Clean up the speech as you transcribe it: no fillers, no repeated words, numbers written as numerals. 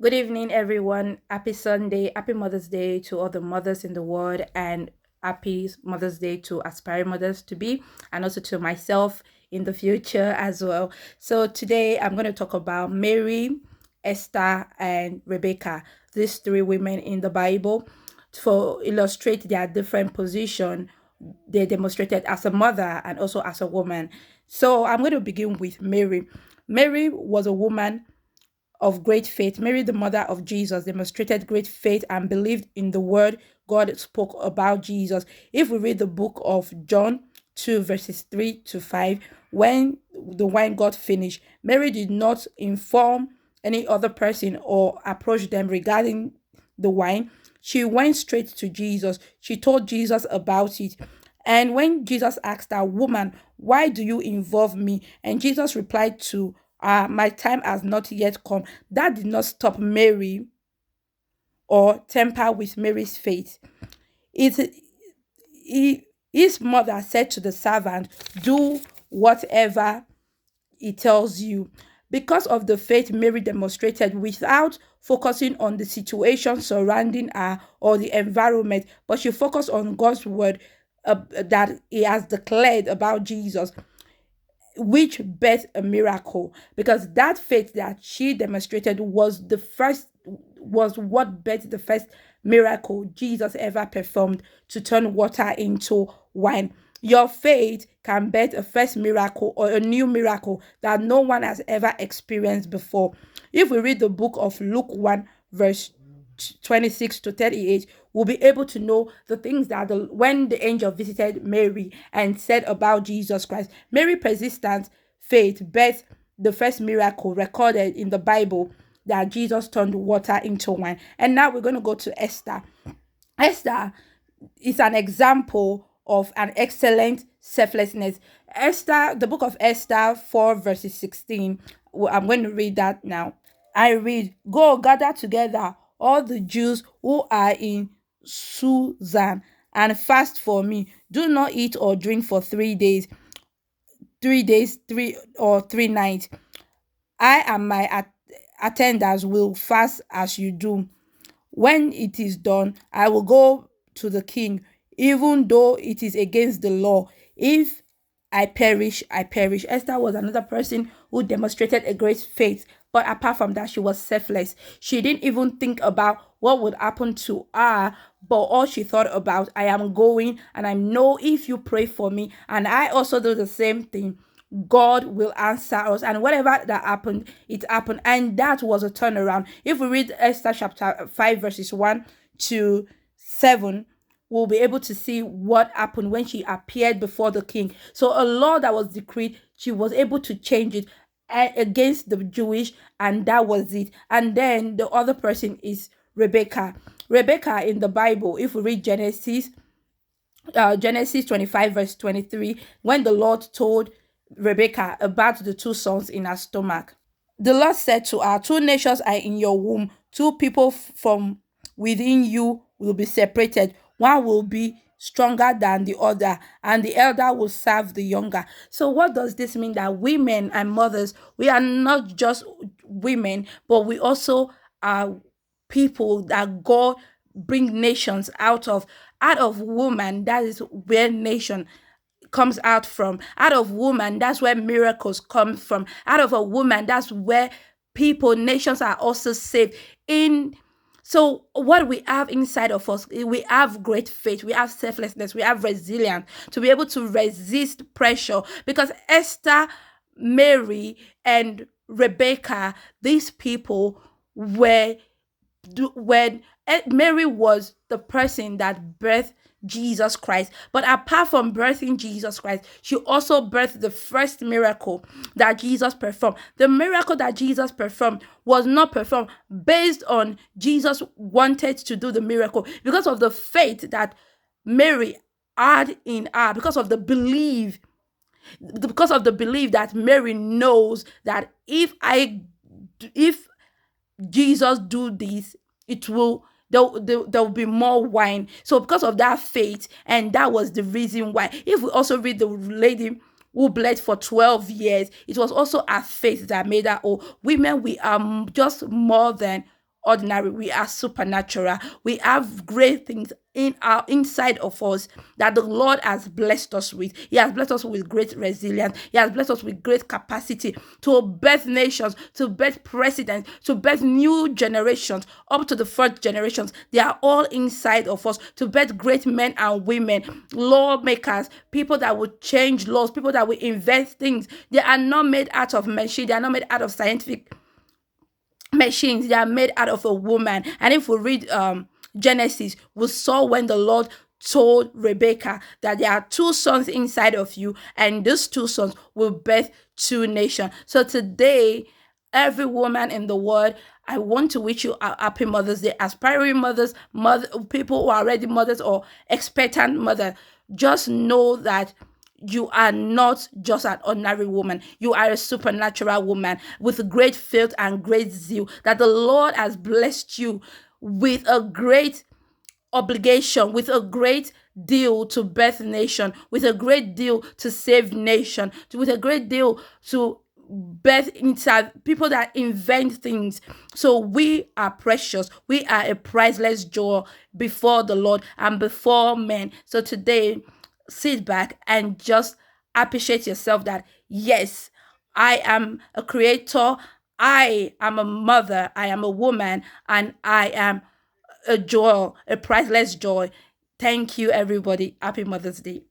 Good evening, everyone. Happy Sunday. Happy Mother's Day to all the mothers in the world, and happy Mother's Day to aspiring mothers to be, and also to myself in the future as well. So, today I'm going to talk about Mary, Esther, and Rebecca, these three women in the Bible, to illustrate their different position they demonstrated as a mother and also as a woman. So, I'm going to begin with Mary. Mary was a woman of great faith. Mary, the mother of Jesus, demonstrated great faith and believed in the word God spoke about Jesus. If we read the book of John 2, verses 3 to 5, when the wine got finished, Mary did not inform any other person or approach them regarding the wine. She went straight to Jesus. She told Jesus about it. And when Jesus asked her, "Woman, why do you involve me?" And Jesus replied to, "My time has not yet come." That did not stop Mary or temper with Mary's faith. It, his mother said to the servant, "Do whatever he tells you." Because of the faith Mary demonstrated without focusing on the situation surrounding her or the environment, but she focused on God's word that he has declared about Jesus, which birthed a miracle, because that faith that she demonstrated was what birthed the first miracle Jesus ever performed, to turn water into wine. Your faith can birth a first miracle or a new miracle that no one has ever experienced before. If we read the book of Luke 1, verse 26 to 38, we'll be able to know the things that when the angel visited Mary and said about Jesus Christ. Mary's persistent faith birthed the first miracle recorded in the Bible, that Jesus turned water into wine. And now we're going to go to Esther. Esther is an example of an excellent selflessness. Esther, the book of Esther 4, verses 16. I'm going to read that now. I read, "Go gather together all the Jews who are in Susan and fast for me. Do not eat or drink for 3 days, 3 days, 3 nights. I and my attendants will fast as you do. When it is done, I will go to the king, even though it is against the law. If I perish, I perish." Esther was another person who demonstrated a great faith, but apart from that, she was selfless. She didn't even think about what would happen to her, but all she thought about, "I am going, and I know if you pray for me, and I also do the same thing, God will answer us." And whatever that happened, it happened. And that was a turnaround. If we read Esther chapter 5, verses 1 to 7, we'll be able to see what happened when she appeared before the king. So a law that was decreed, she was able to change it against the Jewish, and that was it. And then the other person is Rebecca. Rebecca in the Bible, if we read Genesis 25, verse 23, when the Lord told Rebecca about the two sons in her stomach. The Lord said to her, "Two nations are in your womb, two people from within you will be separated. One will be stronger than the other, and the elder will serve the younger." So, what does this mean? That women and mothers, we are not just women, but we also are people that God bring nations out of woman. That is where nation comes out from. Out of woman, that's where miracles come from. Out of a woman, that's where people, nations are also saved. In So what we have inside of us, we have great faith, we have selflessness, we have resilience to be able to resist pressure. Because Esther, Mary, and Rebecca, these people were when Mary was the person that birthed Jesus Christ. But apart from birthing Jesus Christ, she also birthed the first miracle that Jesus performed. The miracle that Jesus performed was not performed based on Jesus wanted to do the miracle, because of the faith that Mary had in her, because of the belief that Mary knows that if Jesus do this, it will there will be more wine. So because of that faith, and that was the reason why. If we also read the lady who bled for 12 years, it was also our faith that made her. Oh, women, we are just more than ordinary. We are supernatural. We have great things in our inside of us that the Lord has blessed us with. He has blessed us with great resilience. He has blessed us with great capacity to birth nations, to birth presidents, to birth new generations, up to the first generations. They are all inside of us to birth great men and women, lawmakers, people that will change laws, people that will invent things. They are not made out of machine. They are not made out of scientific machines. They are made out of a woman. And if we read Genesis, we saw when the Lord told Rebecca that there are two sons inside of you, and these two sons will birth two nations. So today, every woman in the world, I want to wish you a happy Mother's Day. Aspiring mothers, people who are already mothers or expectant mother, just know that you are not just an ordinary woman. You are a supernatural woman with great faith and great zeal, that the Lord has blessed you with a great obligation, with a great deal to birth nation, with a great deal to save nation, with a great deal to birth inside people that invent things. So we are precious. We are a priceless jewel before the Lord and before men. So today, sit back and just appreciate yourself that yes, I am a creator, I am a mother, I am a woman, and I am a joy, a priceless joy. Thank you, everybody. Happy Mother's Day.